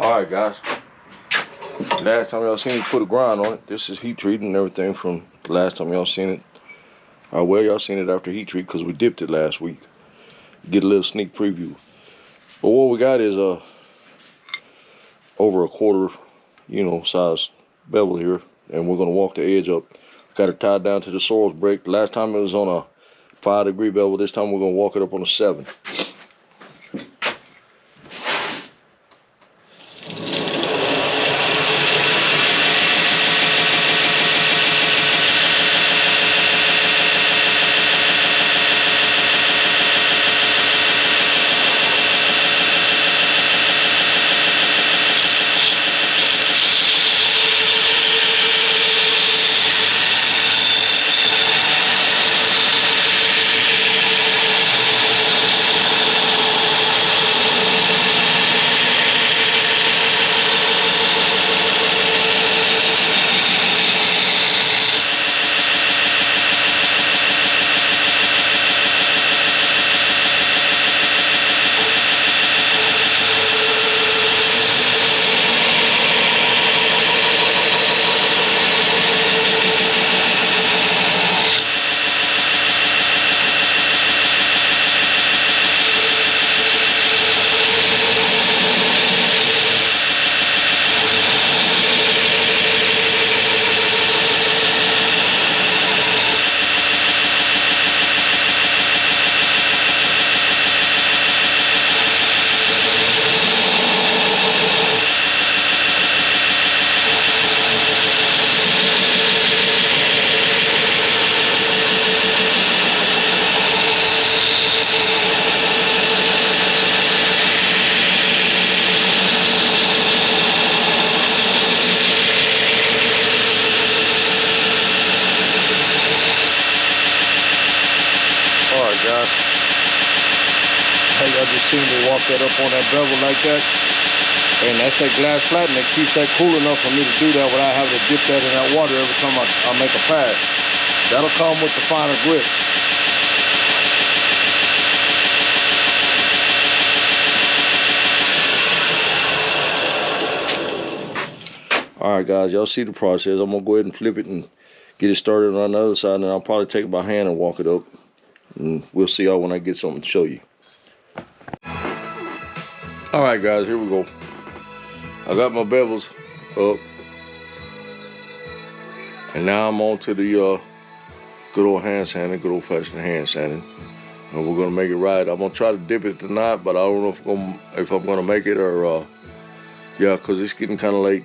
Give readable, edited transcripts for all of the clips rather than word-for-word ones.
Alright guys, last time y'all seen me put a grind on it. This is heat treating and everything from the last time y'all seen it. Well, y'all seen it after heat treat because we dipped it last week. Get a little sneak preview. But what we got is over a quarter, size bevel here, and we're gonna walk the edge up. Got it tied down to the soils brake. Last time it was on a 5-degree bevel. This time we're gonna walk it up on a 7. Alright guys, hey, y'all just seen me walk that up on that bevel like that, and that's that glass flattening that keeps that cool enough for me to do that without having to dip that in that water every time I make a pass. That'll come with the finer grip. Alright guys, y'all see the process. I'm gonna go ahead and flip it and get it started on the other side, and I'll probably take it by hand and walk it up. And we'll see y'all when I get something to show you. Alright guys, here we go. I got my bevels up, and now I'm on to the good old hand sanding, good old fashioned hand sanding. And we're gonna make it right. I'm gonna try to dip it tonight, but I don't know if I'm gonna make it or yeah, because it's getting kind of late.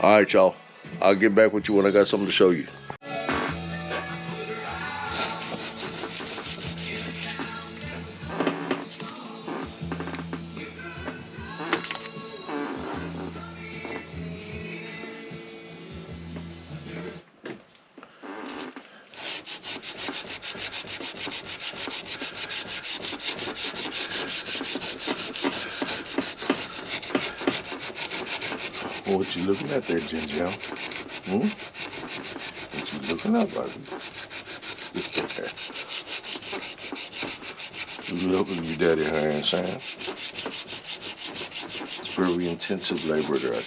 Alright y'all, I'll get back with you when I got something to show you. What you looking at there, Jin Jim? What you looking at, buddy? You helping your daddy hand sand? It's very intensive labor that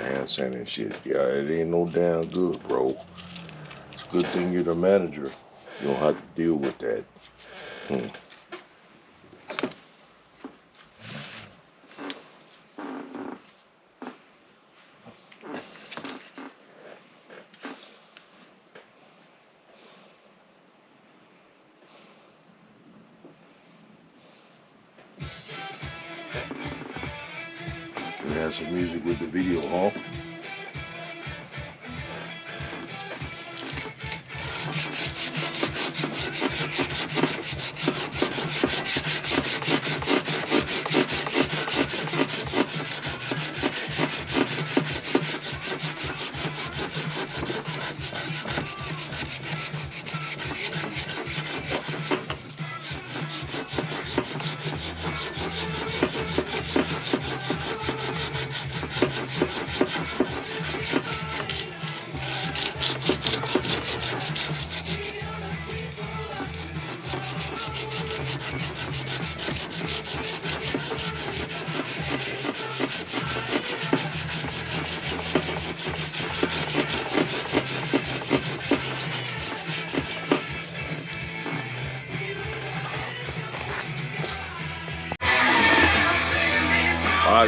hand sanding shit. Yeah, it ain't no damn good, bro. It's a good thing you're the manager. You don't have to deal with that. We have some music with the video, huh?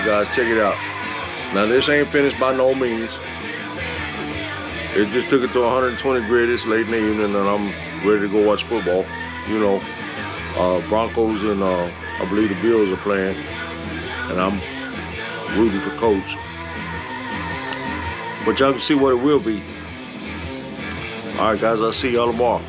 guys, check it out. Now this ain't finished by no means. It just took it to 120 degrees. It's late in the evening, and I'm ready to go watch football. You know, Broncos and I believe the Bills are playing, and I'm rooting for Coach. But y'all can see what it will be. All right, guys, I'll see y'all tomorrow.